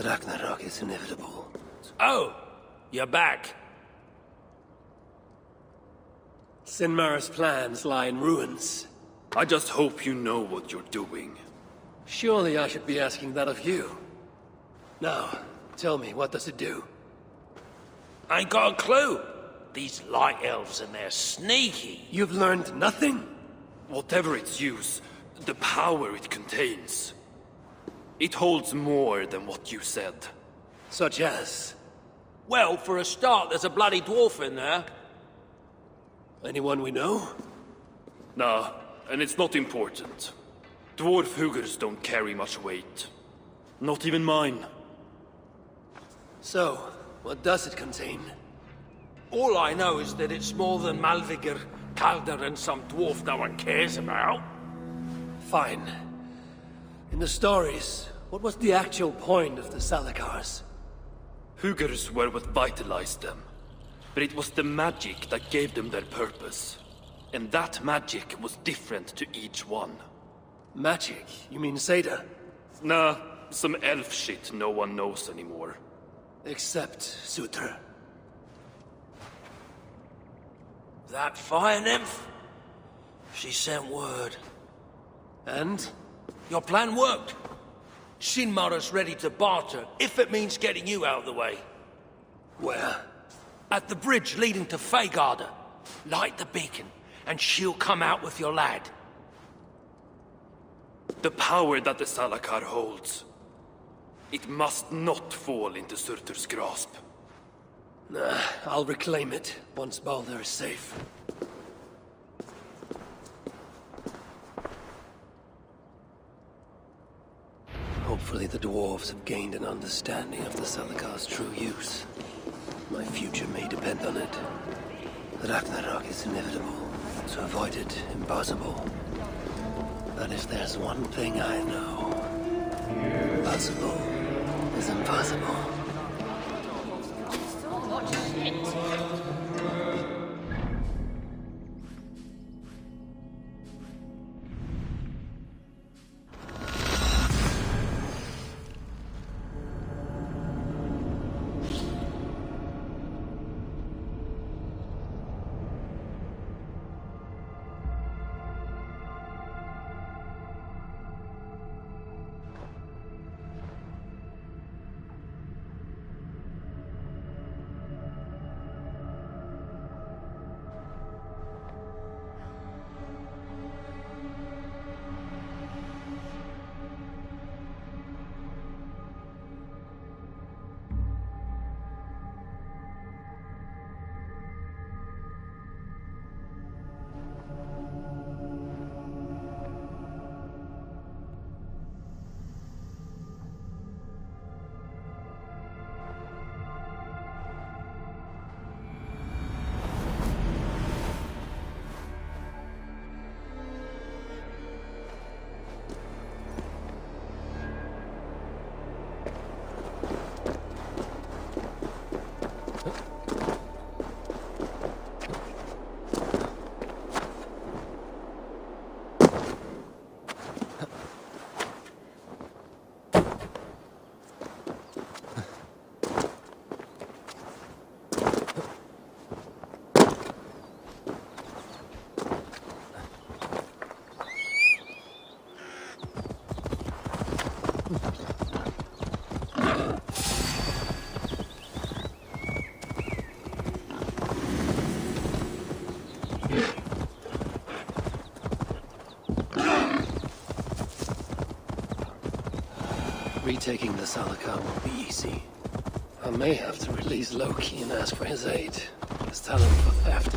Ragnarok is inevitable. Oh! You're back. Sinmar's plans lie in ruins. I just hope you know what you're doing. Surely I should be asking that of you. Now, tell me, what does it do? I ain't got a clue. These light elves and they're sneaky. You've learned nothing? Whatever its use, the power it contains. It holds more than what you said. Such as? Well, for a start, there's a bloody dwarf in there. Anyone we know? Nah, and it's not important. Dwarf Hugers don't carry much weight. Not even mine. So, what does it contain? All I know is that it's more than Malvigr, Kaldr, and some dwarf no one cares about. Fine. In the stories, what was the actual point of the Salakars? Hugers were what vitalized them. But it was the magic that gave them their purpose. And that magic was different to each one. Magic? You mean Seda? Nah, some elf shit no one knows anymore. Except Sutra. That fire nymph? She sent word. And? Your plan worked. Sinmar's ready to barter, if it means getting you out of the way. Where? At the bridge leading to Feygarda. Light the beacon, and she'll come out with your lad. The power that the Salakar holds. It must not fall into Surtur's grasp. Nah, I'll reclaim it once Baldur is safe. Hopefully the dwarves have gained an understanding of the Salakar's true use. My future may depend on it. Ragnarok is inevitable. To avoid it, impossible. But if there's one thing I know, possible is impossible. So much shit. Retaking the Salakar won't be easy. I may have to release Loki and ask for his aid. His talent for theft.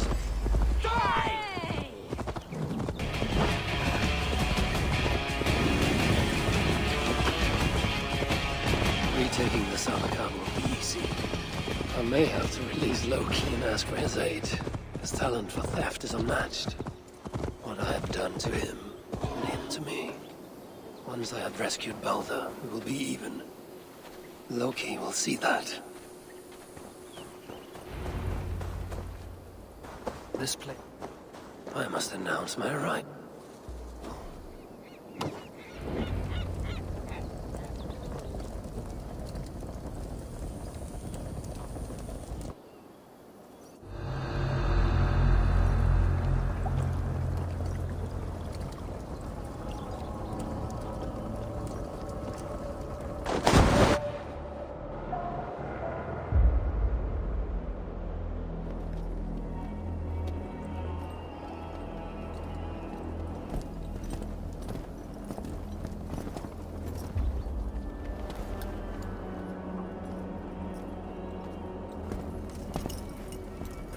Retaking the Salakar won't be easy. I may have to release Loki and ask for his aid. His talent for theft is unmatched. What I have done to him important to me. Once I have rescued Balder, we will be even. Loki will see that. This place... I must announce my arrival.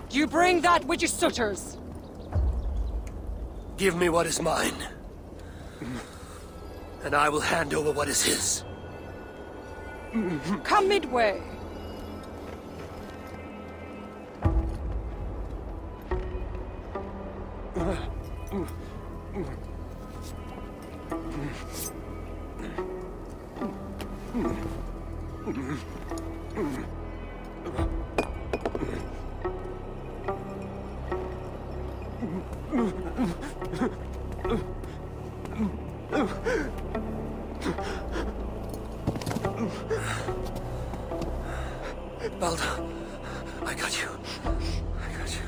Do you bring that with your sutters? Give me what is mine, and I will hand over what is his. Come midway. Balder, I got you. I got you.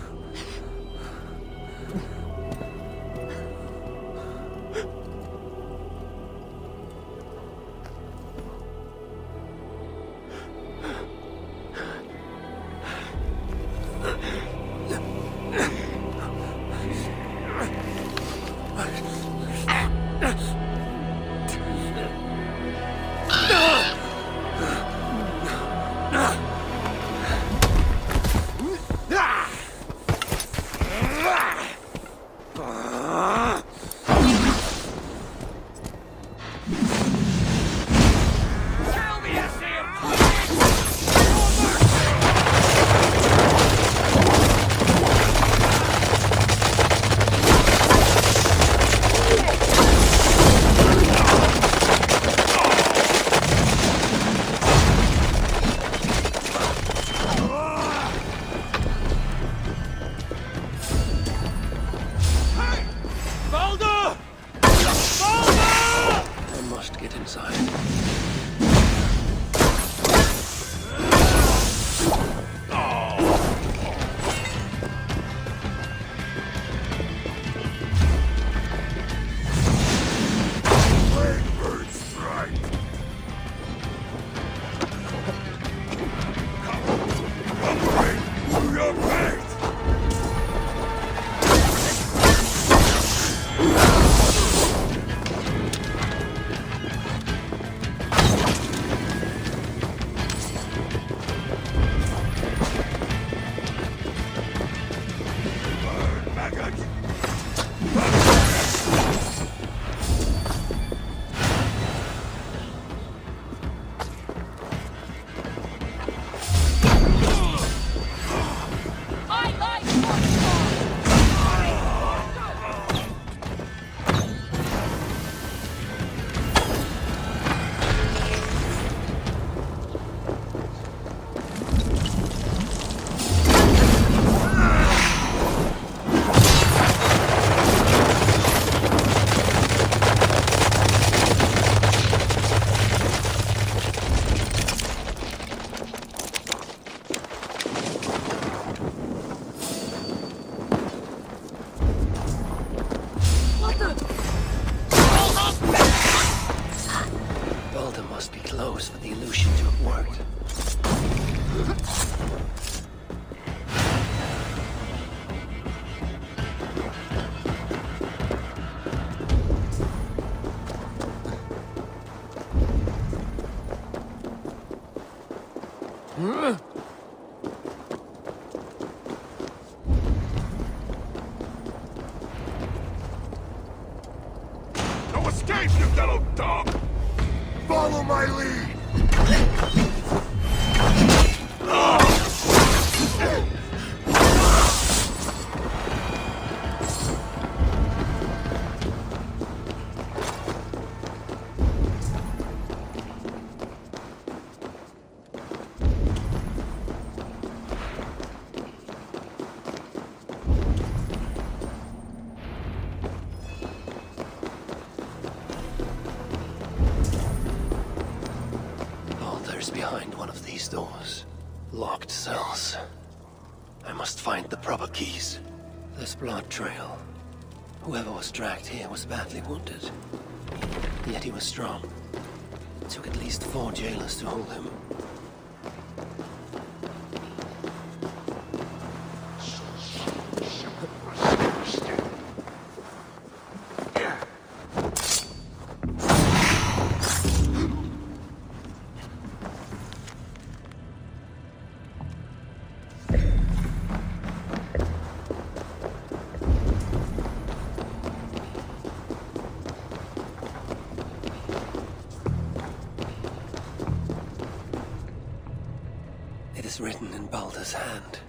No escape, you little dog! Follow my lead! is behind one of these doors. Locked cells. I must find the proper keys. This blood trail. Whoever was dragged here was badly wounded. Yet he was strong. It took at least 4 jailers to hold him. It is written in Baldur's hand.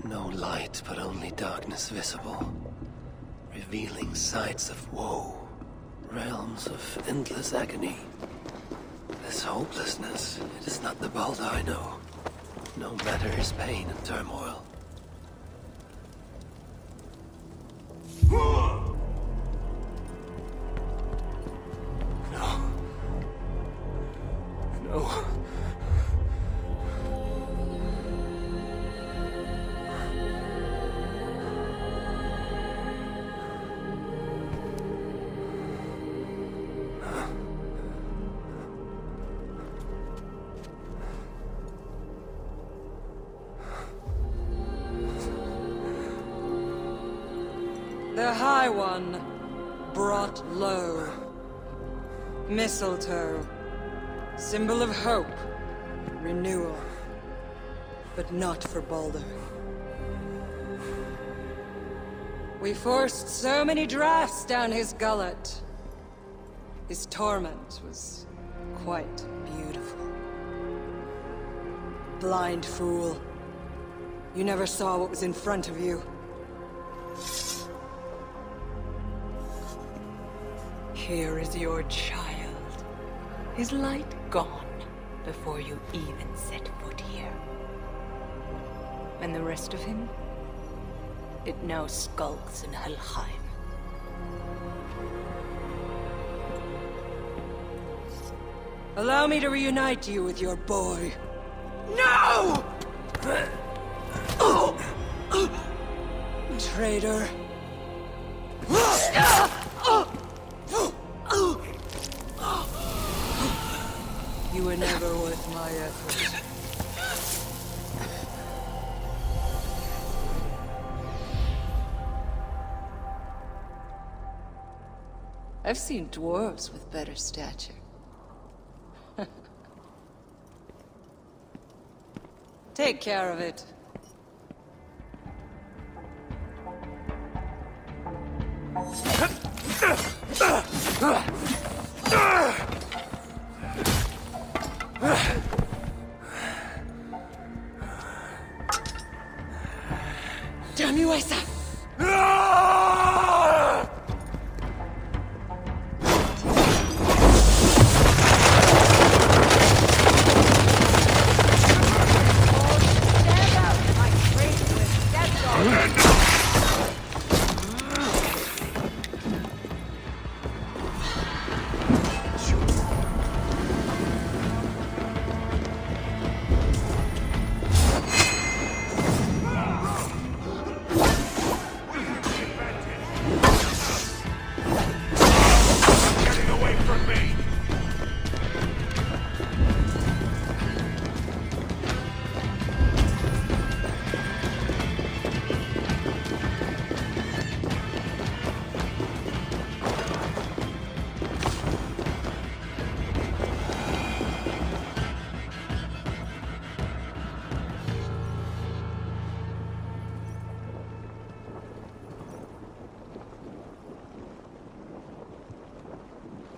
No light, but only darkness visible. Revealing sights of woe. Realms of endless agony. This hopelessness, it is not the Baldur I know. No matter his pain and turmoil. No. No. The High One brought low. Mistletoe. Symbol of hope. Renewal. But not for Baldur. We forced so many drafts down his gullet. His torment was quite beautiful. Blind fool. You never saw what was in front of you. Here is your child. His light gone before you even set foot here. And the rest of him? It now skulks in Helheim. Allow me to reunite you with your boy. No! Traitor. You were never worth my effort. I've seen dwarves with better stature. Take care of it. Damn you, Asa!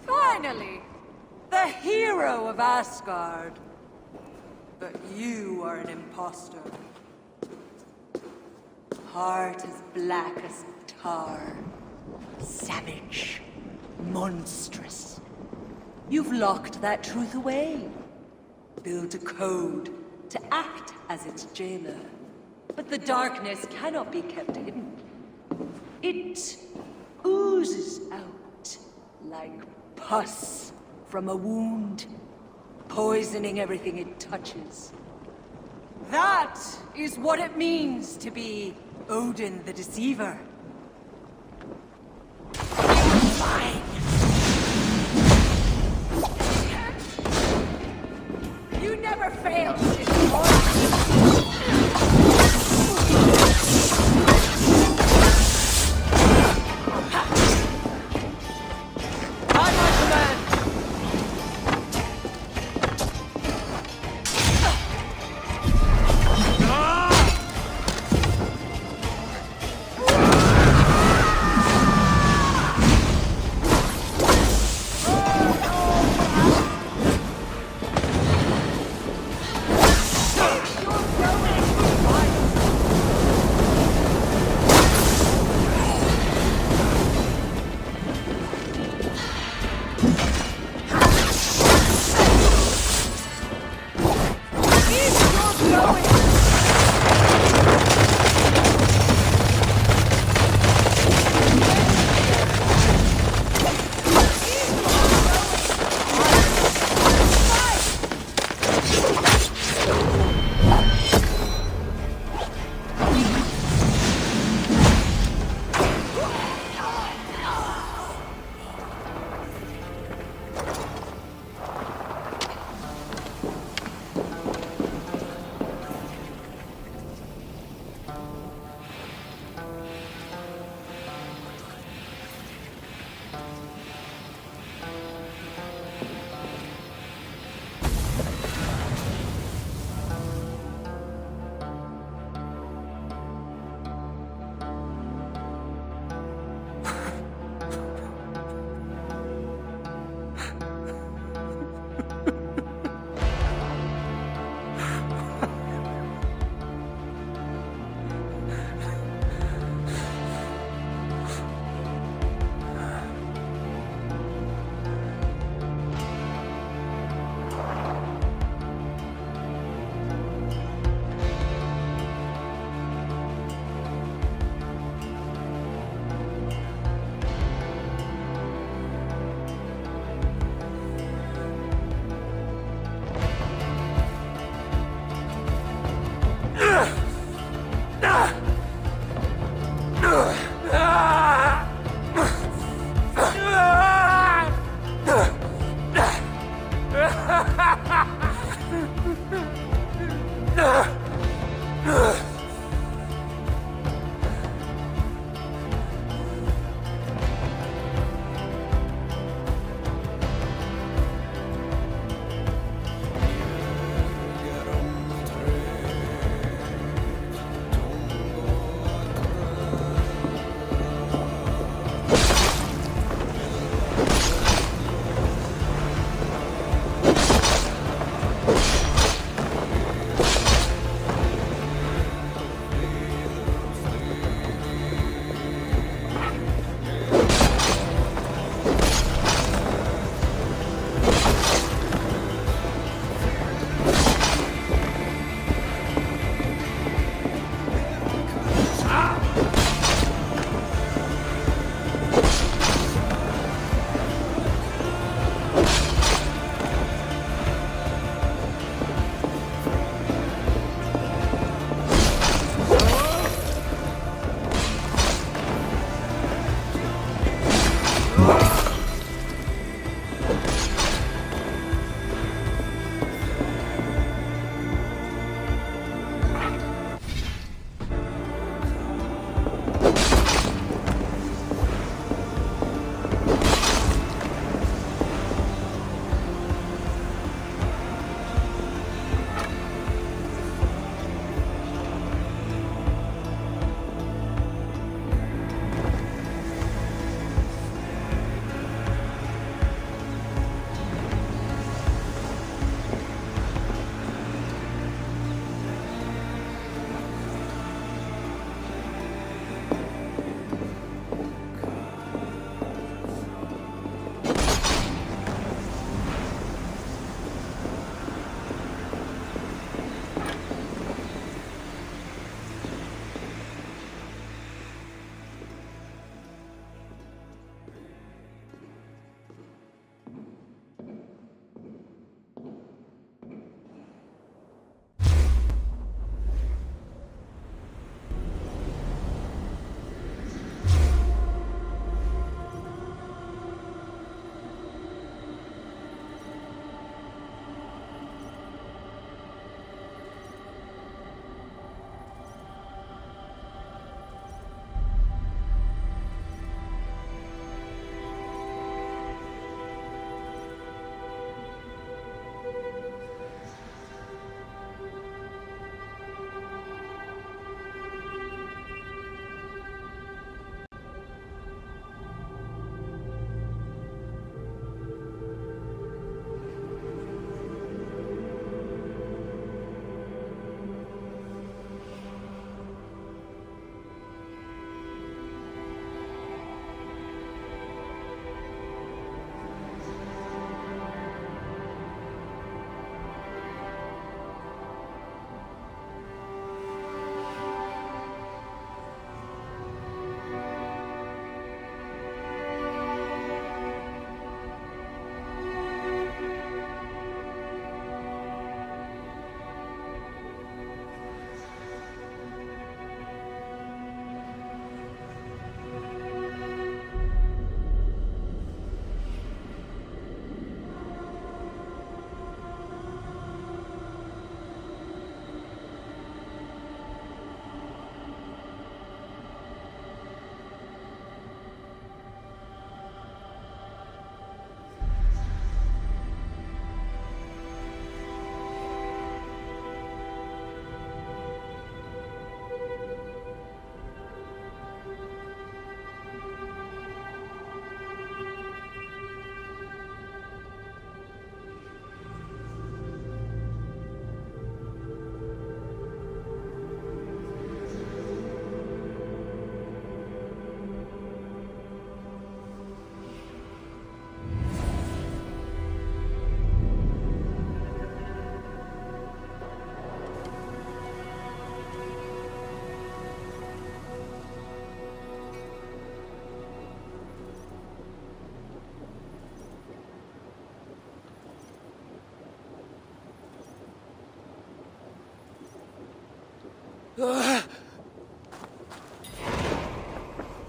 Finally! The hero of Asgard! But you are an imposter. Heart as black as tar. Savage. Monstrous. You've locked that truth away. Built a code to act as its jailer. But the darkness cannot be kept hidden. It oozes out like pus from a wound. poisoning everything it touches. That is what it means to be Odin the Deceiver. Fine. You never failed to destroy.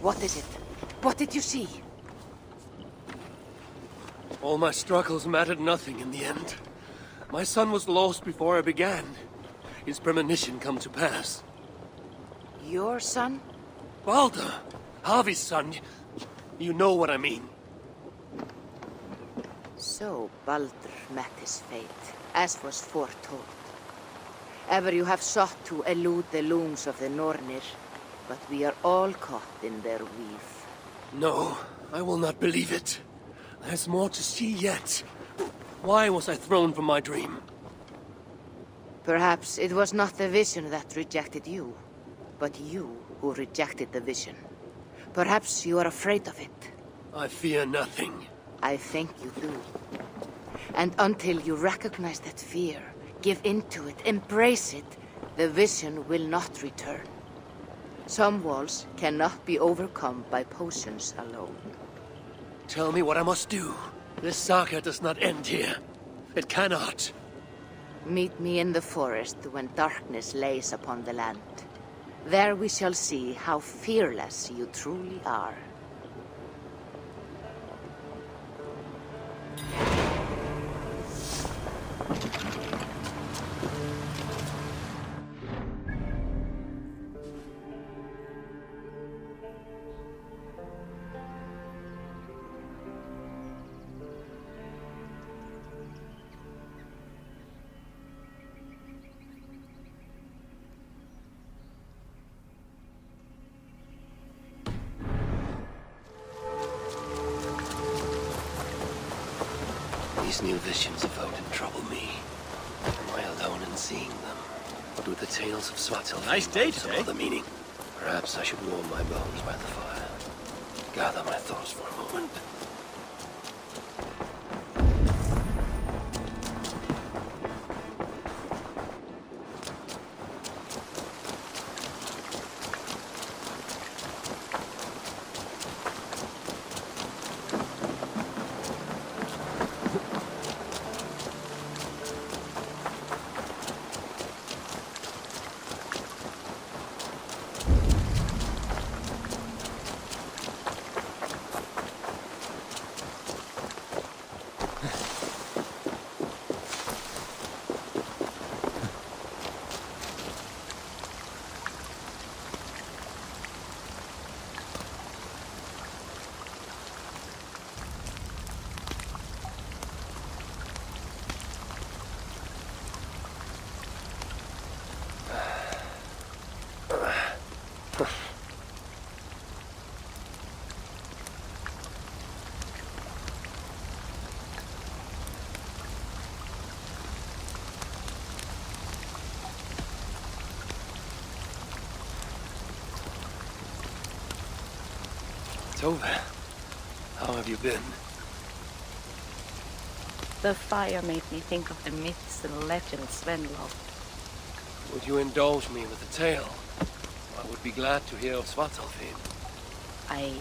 What is it? What did you see? All my struggles mattered nothing in the end. My son was lost before I began. His premonition come to pass. Your son? Balder! Harvey's son. You know what I mean. So Balder met his fate, as was foretold. Ever you have sought to elude the looms of the Nornir, but we are all caught in their weave. No, I will not believe it. There's more to see yet. Why was I thrown from my dream? Perhaps it was not the vision that rejected you, but you who rejected the vision. Perhaps you are afraid of it. I fear nothing. I think you do. And until you recognize that fear, give in to it, embrace it, the vision will not return. Some walls cannot be overcome by potions alone. Tell me what I must do. This saga does not end here. It cannot. Meet me in the forest when darkness lays upon the land. There we shall see how fearless you truly are. These new visions of Odin trouble me. Am I alone in seeing them? Or do the tales of Svartalfheim Nice day have some today. other meaning? Perhaps I should warm my bones by the fire. Gather my thoughts for a moment. Tove, how have you been? The fire made me think of the myths and legends Sven loved. Would you indulge me with a tale? I would be glad to hear of Svartalfheim. I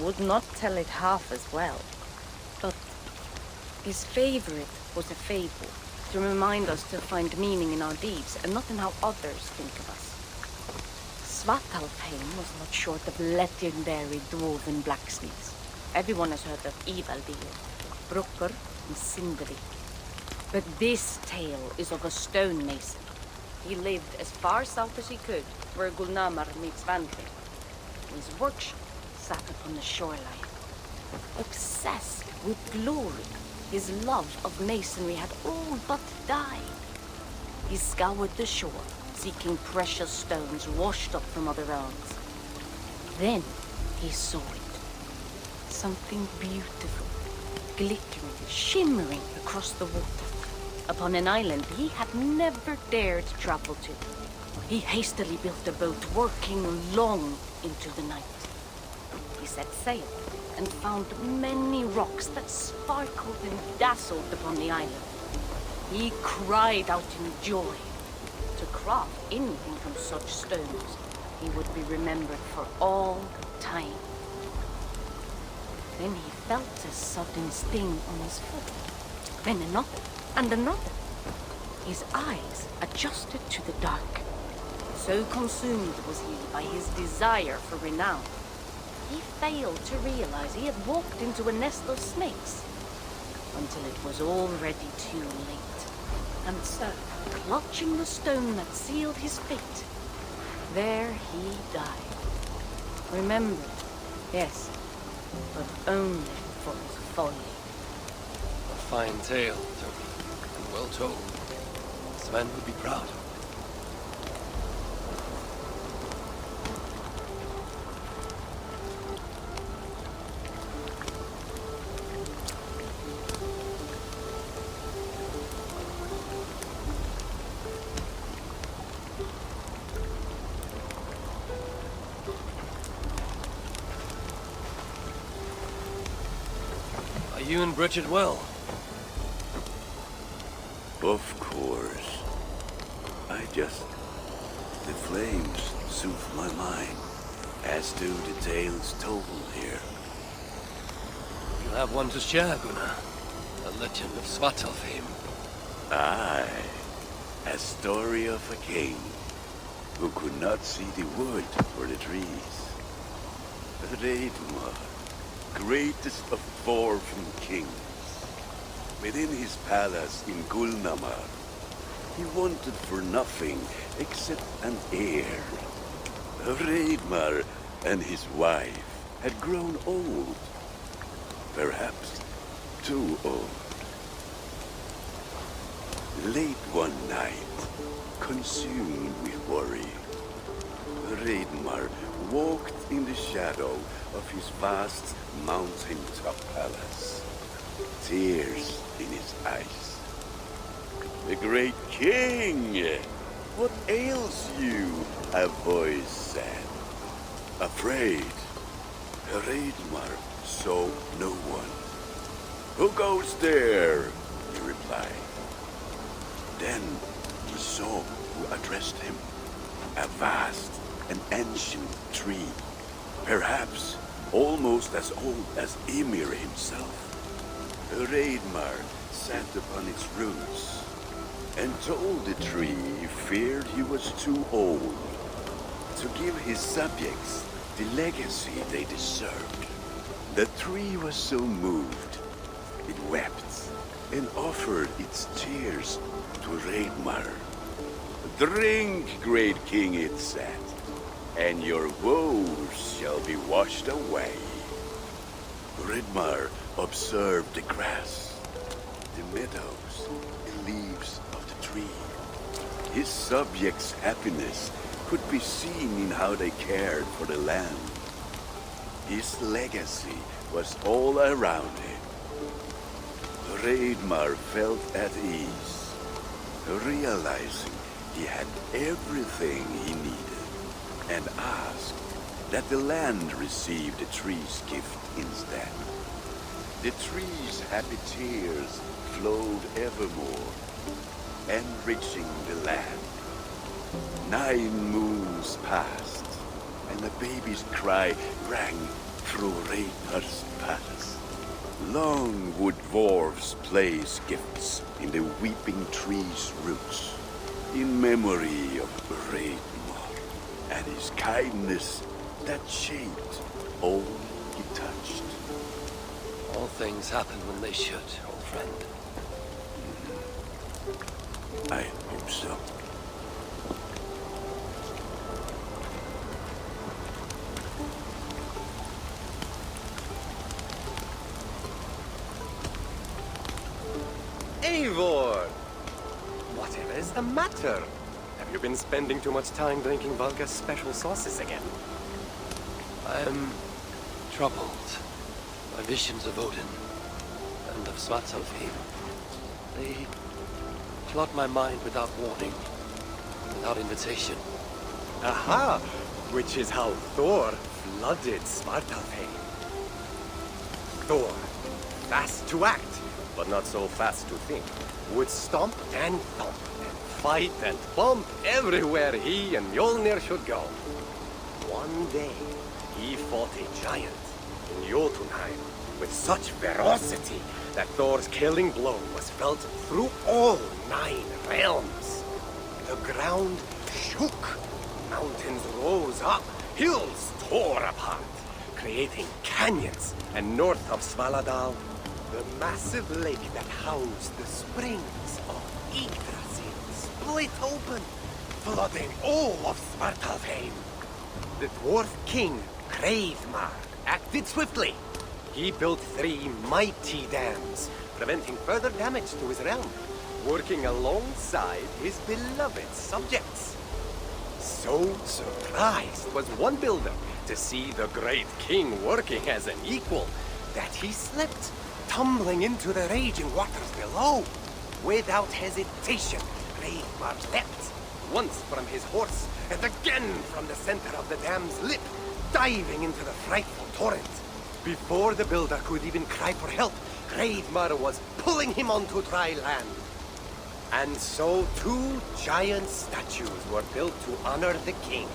would not tell it half as well, but his favorite was a fable, to remind us to find meaning in our deeds and not in how others think of us. Svartalfheim was not short of legendary dwarven blacksmiths. Everyone has heard of Ivaldir, Brucker, and Sindri. But this tale is of a stonemason. He lived as far south as he could, where Gulnamar meets Vangrinn. His workshop sat upon the shoreline. Obsessed with glory, his love of masonry had all but died. He scoured the shore, seeking precious stones washed up from other realms. Then he saw it. Something beautiful, glittering, shimmering across the water. Upon an island he had never dared travel to. He hastily built a boat, working long into the night. He set sail and found many rocks that sparkled and dazzled upon the island. He cried out in joy. To craft anything from such stones, he would be remembered for all time. Then he felt a sudden sting on his foot. Then another, and another. His eyes adjusted to the dark. So consumed was he by his desire for renown, he failed to realize he had walked into a nest of snakes until it was already too late. And so, clutching the stone that sealed his fate, there he died. Remembered, yes, but only for his folly. A fine tale, Toby, and well told. Sven would be proud. Are you and Bridget well? Of course. The flames soothe my mind, as do the tales told here. You have one to share, Gunnar. The legend of Svartalfheim. Aye, a story of a king who could not see the wood for the trees. Ragnarok, greatest of dwarven kings. Within his palace in Gulnamar, he wanted for nothing except an heir. Ragnarok and his wife had grown old. Perhaps too old. Late one night, consumed with worry, Ragnarok walked in the shadow of his vast mountain-top palace, tears in his eyes. The great king! What ails you? A voice said. Afraid, Ragnarok saw no one. Who goes there? He replied. Then he saw who addressed him. A vast and ancient tree, perhaps almost as old as Ymir himself. Ragnarok sat upon its roots and told the tree he feared he was too old to give his subjects the legacy they deserved. The tree was so moved, it wept and offered its tears to Ragnarok. Drink, great king, it said, and your woes shall be washed away. Ragnarok observed the grass, the meadows, the leaves of the tree. His subjects' happiness could be seen in how they cared for the land. His legacy was all around him. Ragnarok felt at ease, realizing he had everything he needed, and asked that the land receive the tree's gift instead. The tree's happy tears flowed evermore, enriching the land. 9 moons passed, and a baby's cry rang through Ragnar's palace. Long would dwarves place gifts in the weeping tree's roots, in memory of Ragnarok and his kindness that shaped all he touched. All things happen when they should, old friend. I hope so. Eivor! Whatever is the matter? Have you been spending too much time drinking Valka's special sauces again? I am troubled by visions of Odin and of Svartalfheim. They flood my mind without warning, without invitation. Aha! Which is how Thor flooded Svartalfheim. Thor, fast to act, but not so fast to think, would stomp and thump and fight and bump everywhere he and Mjolnir should go. One day, he fought a giant in Jotunheim with such ferocity that Thor's killing blow was felt through all 9 realms. The ground shook Mountains rose up, hills tore apart, creating canyons. And north of Svaladal, the massive lake that housed the springs of Yggdrasil split open, flooding all of Svartalfheim. The dwarf king, Hreidmar, acted swiftly. He built 3 mighty dams, preventing further damage to his realm, working alongside his beloved subjects. So surprised was one builder to see the great king working as an equal that he slipped, tumbling into the raging waters below. Without hesitation, Hreidmar leapt, once from his horse and again from the center of the dam's lip, diving into the frightful torrent. Before the builder could even cry for help, Hreidmar was pulling him onto dry land. And so 2 giant statues were built to honor the king,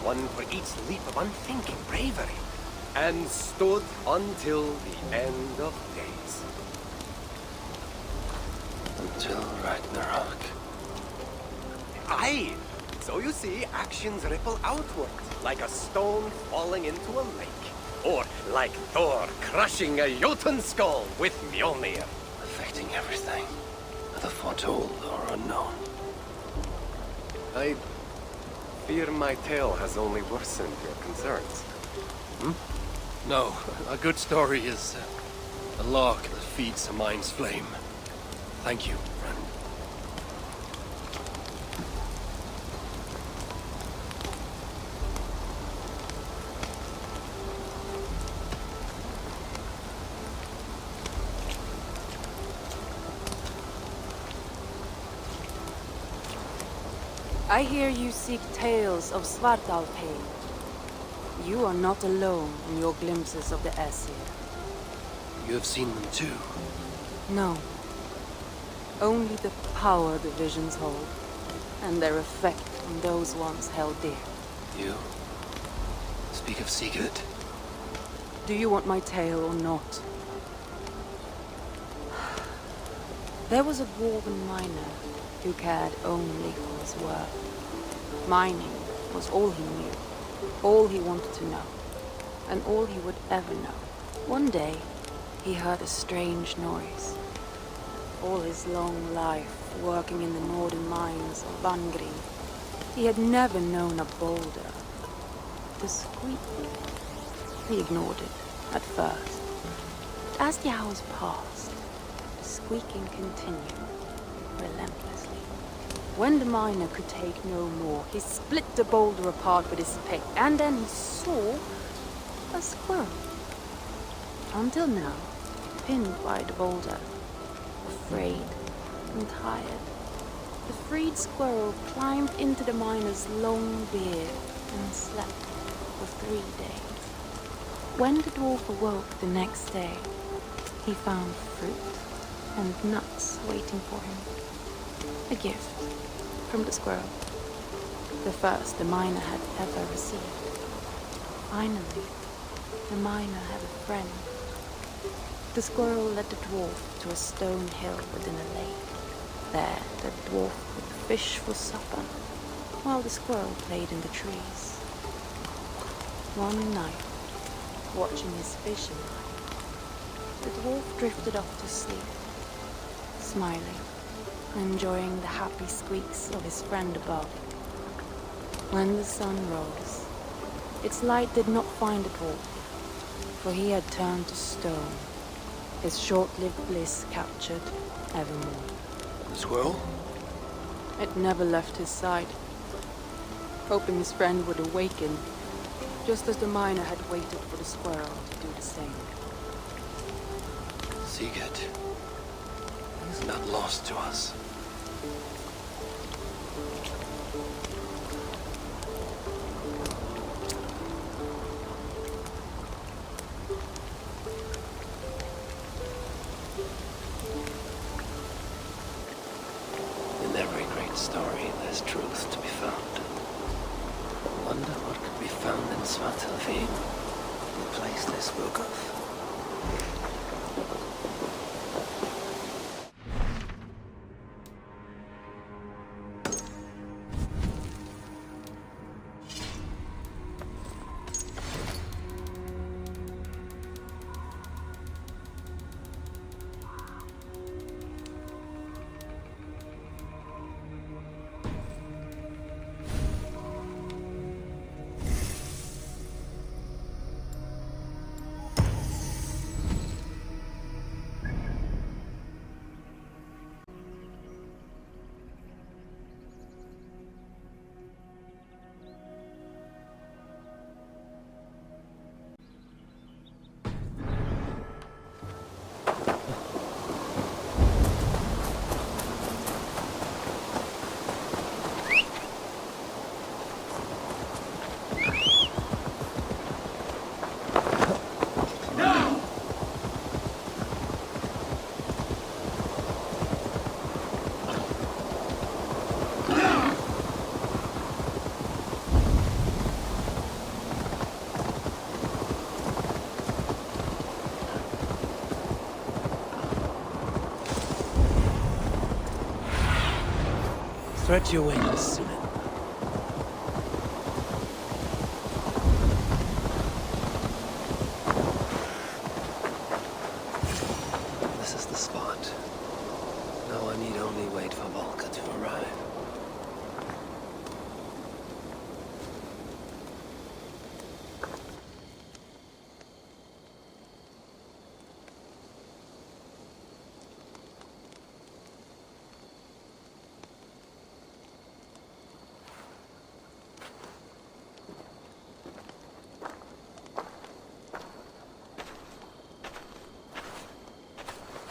one for each leap of unthinking bravery, and stood until the end of days. Until Ragnarok. Aye! So you see, actions ripple outward, like a stone falling into a lake. Or like Thor crushing a Jotun skull with Mjolnir. Affecting everything, whether foretold or unknown. I fear my tale has only worsened your concerns. No, a good story is a lark that feeds a mind's flame. Thank you, friend. I hear you seek tales of Svartalfheim. You are not alone in your glimpses of the Aesir. You have seen them too. No. Only the power the visions hold, and their effect on those once held dear. You speak of Sigurd. Do you want my tale or not? There was a dwarven miner who cared only for his work. Mining was all he knew, all he wanted to know, and all he would ever know. One day, he heard a strange noise. All his long life, working in the northern mines of Vangrinn, he had never known a boulder. The squeak. He ignored it at first. But as the hours passed, the squeaking continued, relentlessly. When the miner could take no more, he split the boulder apart with his pick, and then he saw a squirrel. Until now, pinned by the boulder, afraid and tired, the freed squirrel climbed into the miner's long beard and slept for 3 days. When the dwarf awoke the next day, he found fruit and nuts waiting for him. A gift from the squirrel, the first the miner had ever received. Finally, the miner had a friend. The squirrel led the dwarf to a stone hill within a lake. There, the dwarf would fish for supper, while the squirrel played in the trees. One night, watching his fishing line, the dwarf drifted off to sleep, smiling, enjoying the happy squeaks of his friend above. When the sun rose, its light did not find the dwarf, for he had turned to stone, his short-lived bliss captured evermore. The squirrel? It never left his side, hoping his friend would awaken, just as the miner had waited for the squirrel to do the same. Sigurd. He's not lost to us. In every great story, there's truth to be found. I wonder what could be found in Svartalfheim, the place they spoke of. Stretch your wings, Sunan. This is the spot. Now I need only wait for Volker to arrive.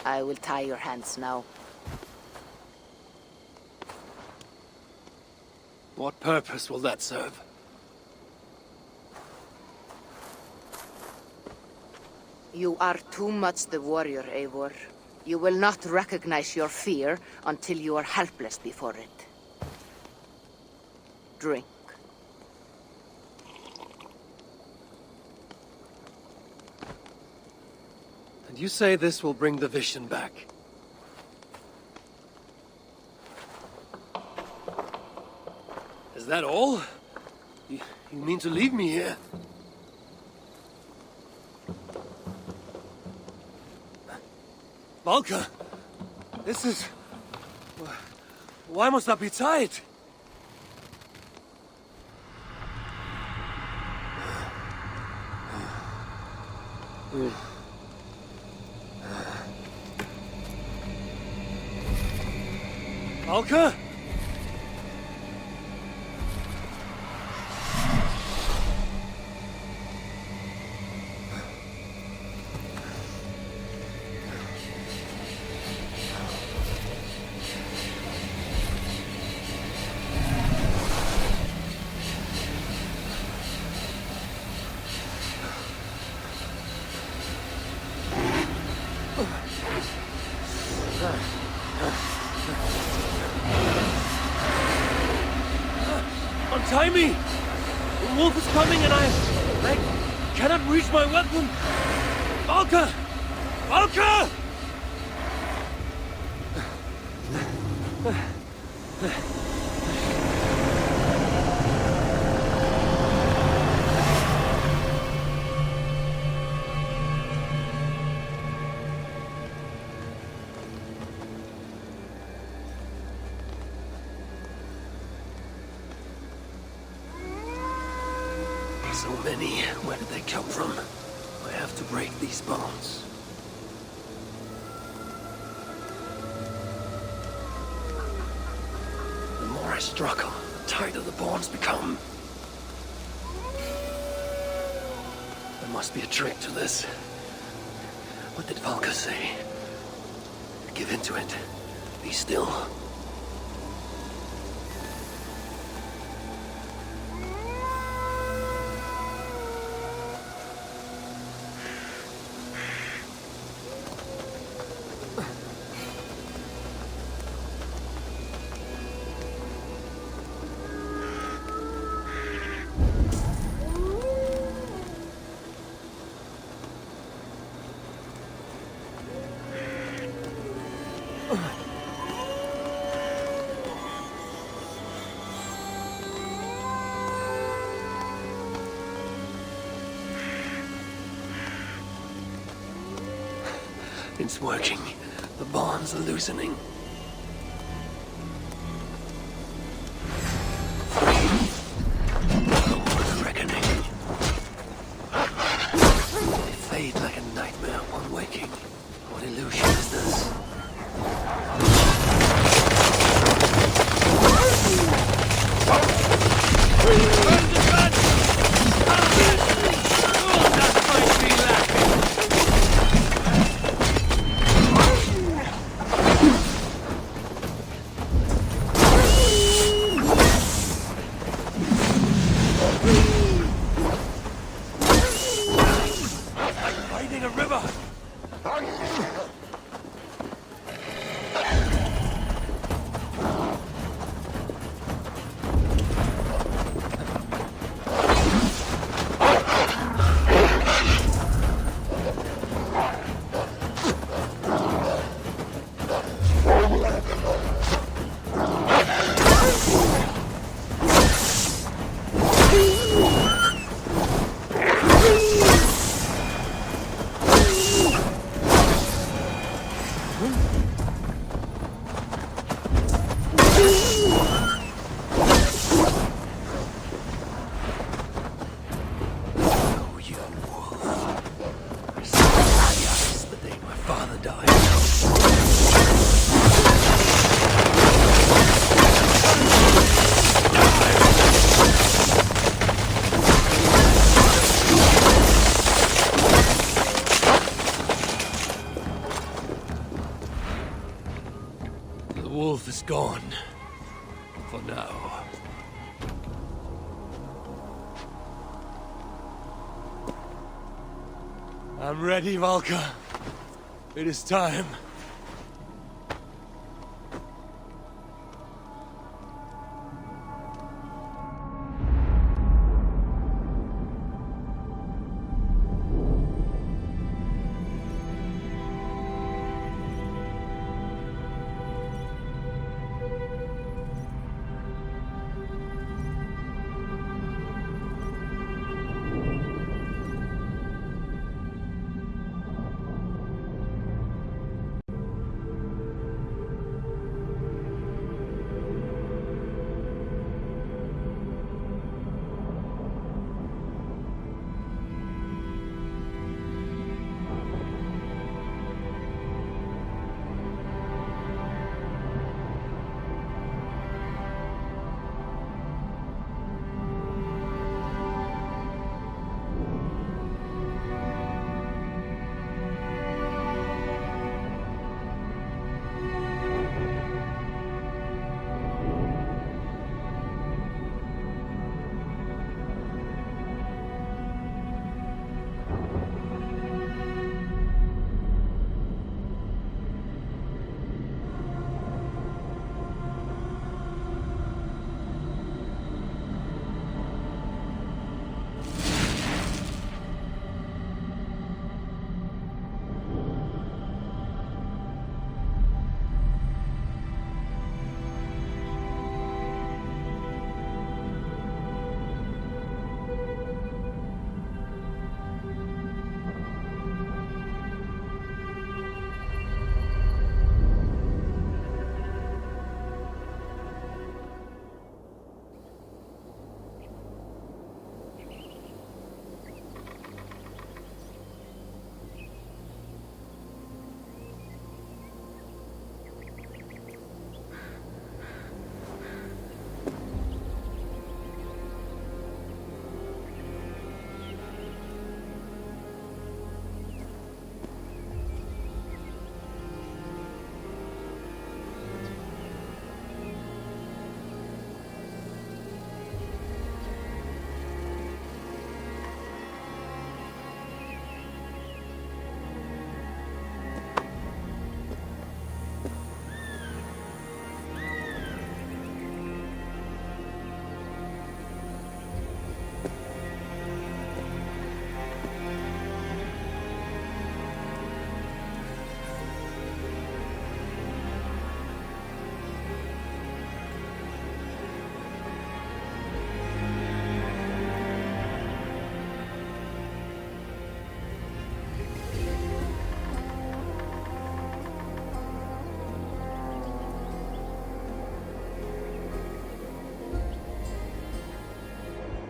I will tie your hands now. What purpose will that serve? You are too much the warrior, Eivor. You will not recognize your fear until you are helpless before it. Drink. And you say this will bring the vision back? Is that all? You mean to leave me here? Valka! This is... Why must I be tied? Valka? Untie me! The wolf is coming and I cannot reach my weapon! Valka! Valka! So many. Where did they come from? I have to break these bonds. The more I struggle, the tighter the bonds become. There must be a trick to this. What did Valka say? Give in to it. Be still. It's working. The bonds are loosening. The reckoning. They fade like a nightmare upon waking. What illusion is this? gonna die. The wolf is gone. For now. I'm ready, Valka. It is time.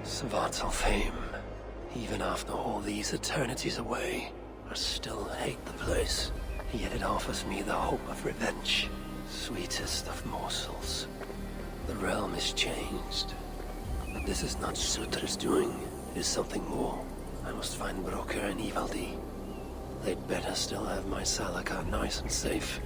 Svartalfheim, even after all these eternities away, I still hate the place. Yet it offers me the hope of revenge. Sweetest of morsels. The realm is changed. But this is not Sutra's doing. It is something more. I must find Broker and Ivaldi. They'd better still have my Salakar nice and safe.